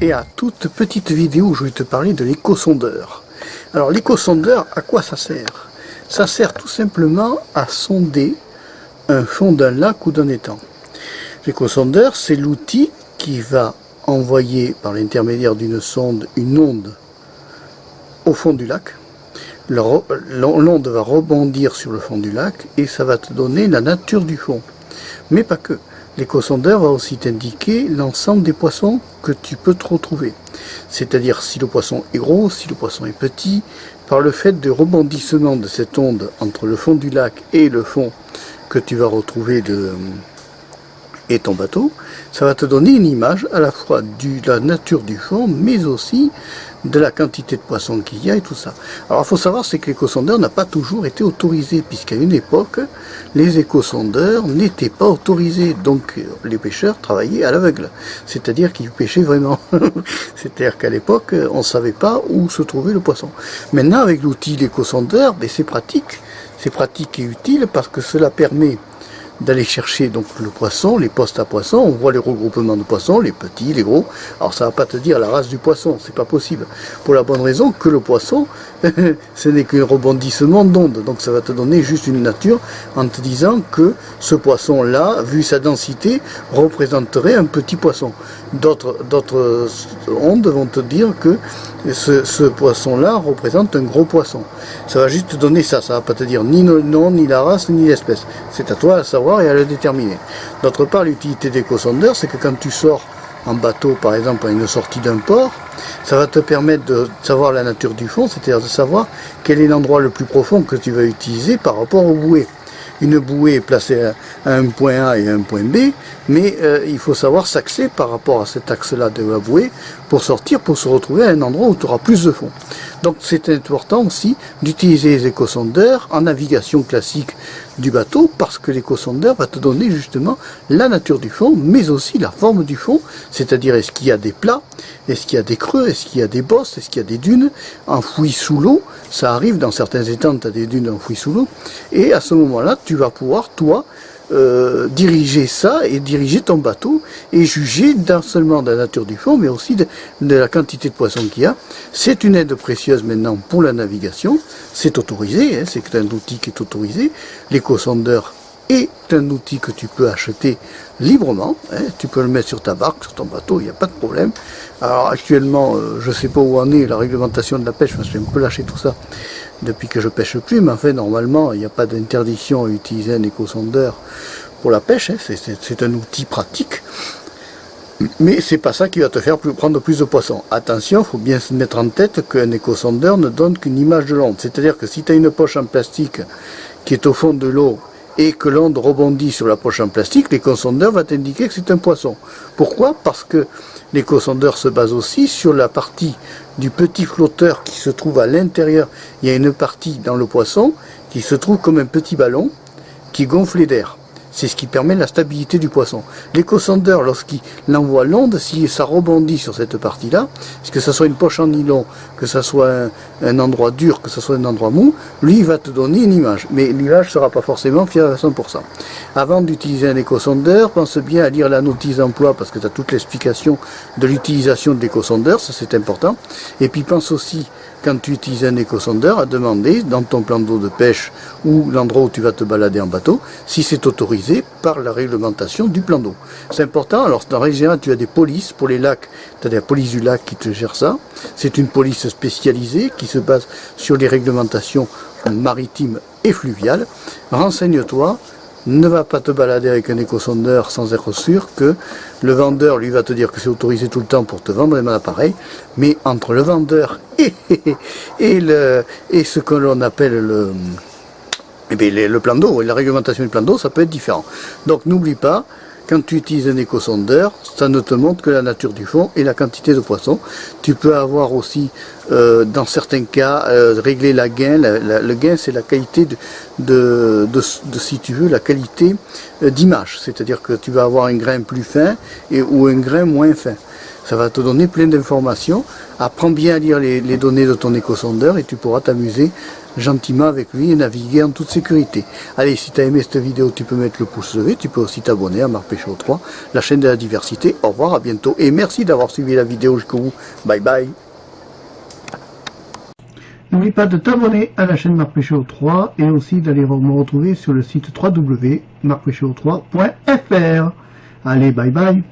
et à toute petite vidéo où je vais te parler de l'échosondeur. Alors l'échosondeur, à quoi ça sert? Ça sert tout simplement à sonder un fond d'un lac ou d'un étang. L'échosondeur, c'est l'outil qui va envoyer par l'intermédiaire d'une sonde une onde au fond du lac. L'onde va rebondir sur le fond du lac et ça va te donner la nature du fond. Mais pas que. L'échosondeur va aussi t'indiquer l'ensemble des poissons que tu peux te retrouver. C'est-à-dire si le poisson est gros, si le poisson est petit, par le fait de rebondissement de cette onde entre le fond du lac et le fond que tu vas retrouver et ton bateau, ça va te donner une image à la fois de la nature du fond, mais aussi de la quantité de poissons qu'il y a et tout ça. Alors il faut savoir, c'est que l'échosondeur n'a pas toujours été autorisé, puisqu'à une époque, les échosondeurs n'étaient pas autorisés, donc les pêcheurs travaillaient à l'aveugle, c'est-à-dire qu'ils pêchaient vraiment. C'est-à-dire qu'à l'époque, on ne savait pas où se trouvait le poisson. Maintenant, avec l'outil l'échosondeur, c'est pratique et utile, parce que cela permet d'aller chercher donc le poisson, les postes à poissons, on voit les regroupements de poissons, les petits, les gros. Alors ça va pas te dire la race du poisson, c'est pas possible. Pour la bonne raison que le poisson, ce n'est qu'un rebondissement d'ondes. Donc ça va te donner juste une nature en te disant que ce poisson-là, vu sa densité, représenterait un petit poisson. D'autres ondes vont te dire que ce poisson-là représente un gros poisson. Ça va juste te donner ça, ça va pas te dire ni le nom, ni la race, ni l'espèce. C'est à toi à savoir et à le déterminer. D'autre part, l'utilité d'échosondeur, c'est que quand tu sors en bateau, par exemple, à une sortie d'un port, ça va te permettre de savoir la nature du fond, c'est-à-dire de savoir quel est l'endroit le plus profond que tu vas utiliser par rapport aux bouées. Une bouée est placée à un point A et à un point B, mais il faut savoir s'axer par rapport à cet axe-là de la bouée pour sortir, pour se retrouver à un endroit où tu auras plus de fond. Donc c'est important aussi d'utiliser les échosondeurs en navigation classique du bateau, parce que l'échosondeur va te donner justement la nature du fond, mais aussi la forme du fond, c'est-à-dire est-ce qu'il y a des plats, est-ce qu'il y a des creux, est-ce qu'il y a des bosses, est-ce qu'il y a des dunes enfouies sous l'eau. Ça arrive dans certains étangs, tu as des dunes enfouies sous l'eau, et à ce moment-là, tu vas pouvoir, toi, diriger ça et diriger ton bateau et juger non seulement de la nature du fond, mais aussi de la quantité de poissons qu'il y a. C'est une aide précieuse maintenant pour la navigation, c'est autorisé, c'est un outil qui est autorisé. L'échosondeur est un outil que tu peux acheter librement, tu peux le mettre sur ta barque, sur ton bateau, il n'y a pas de problème. Alors actuellement, je ne sais pas où en est la réglementation de la pêche, parce que j'ai un peu lâché tout ça depuis que je pêche plus, mais enfin normalement il n'y a pas d'interdiction à utiliser un échosondeur pour la pêche, c'est un outil pratique, mais c'est pas ça qui va te faire prendre plus de poissons. Attention, il faut bien se mettre en tête qu'un échosondeur ne donne qu'une image de l'onde, c'est-à-dire que si tu as une poche en plastique qui est au fond de l'eau et que l'onde rebondit sur la poche en plastique, l'échosondeur va t'indiquer que c'est un poisson. Pourquoi? Parce que l'échosondeur se base aussi sur la partie du petit flotteur qui se trouve à l'intérieur. Il y a une partie dans le poisson qui se trouve comme un petit ballon qui est gonflé d'air. C'est ce qui permet la stabilité du poisson. L'échosondeur, lorsqu'il envoie l'onde, si ça rebondit sur cette partie-là, que ce soit une poche en nylon, que ce soit un endroit dur, que ce soit un endroit mou, lui il va te donner une image. Mais l'image ne sera pas forcément fiable à 100%. Avant d'utiliser un échosondeur, pense bien à lire la notice d'emploi, parce que tu as toute l'explication de l'utilisation de l'échosondeur, ça c'est important. Et puis pense aussi, quand tu utilises un échosondeur, à demander dans ton plan d'eau de pêche ou l'endroit où tu vas te balader en bateau, si c'est autorisé par la réglementation du plan d'eau. C'est important. Alors dans la règle générale, tu as des polices pour les lacs, tu as la police du lac qui te gère ça. C'est une police spécialisée qui se base sur les réglementations maritimes et fluviales. Renseigne-toi. Ne va pas te balader avec un échosondeur sans être sûr que le vendeur, lui, va te dire que c'est autorisé tout le temps pour te vendre un appareil, mais entre le vendeur et ce que l'on appelle le plan d'eau, et la réglementation du plan d'eau, ça peut être différent. Donc n'oublie pas, quand tu utilises un échosondeur, ça ne te montre que la nature du fond et la quantité de poissons. Tu peux avoir aussi, dans certains cas, régler la gain. Le gain, c'est la qualité si tu veux, la qualité d'image. C'est-à-dire que tu vas avoir un grain plus fin ou un grain moins fin. Ça va te donner plein d'informations. Apprends bien à lire les données de ton écosondeur et tu pourras t'amuser gentiment avec lui et naviguer en toute sécurité. Allez, si tu as aimé cette vidéo, tu peux mettre le pouce levé, tu peux aussi t'abonner à Marc Pêcheur 3, la chaîne de la diversité. Au revoir, à bientôt et merci d'avoir suivi la vidéo jusqu'au bout. Bye bye. N'oublie pas de t'abonner à la chaîne Marc Pêcheur 3 et aussi d'aller me retrouver sur le site www.marcpêcheur3.fr. Allez, bye bye.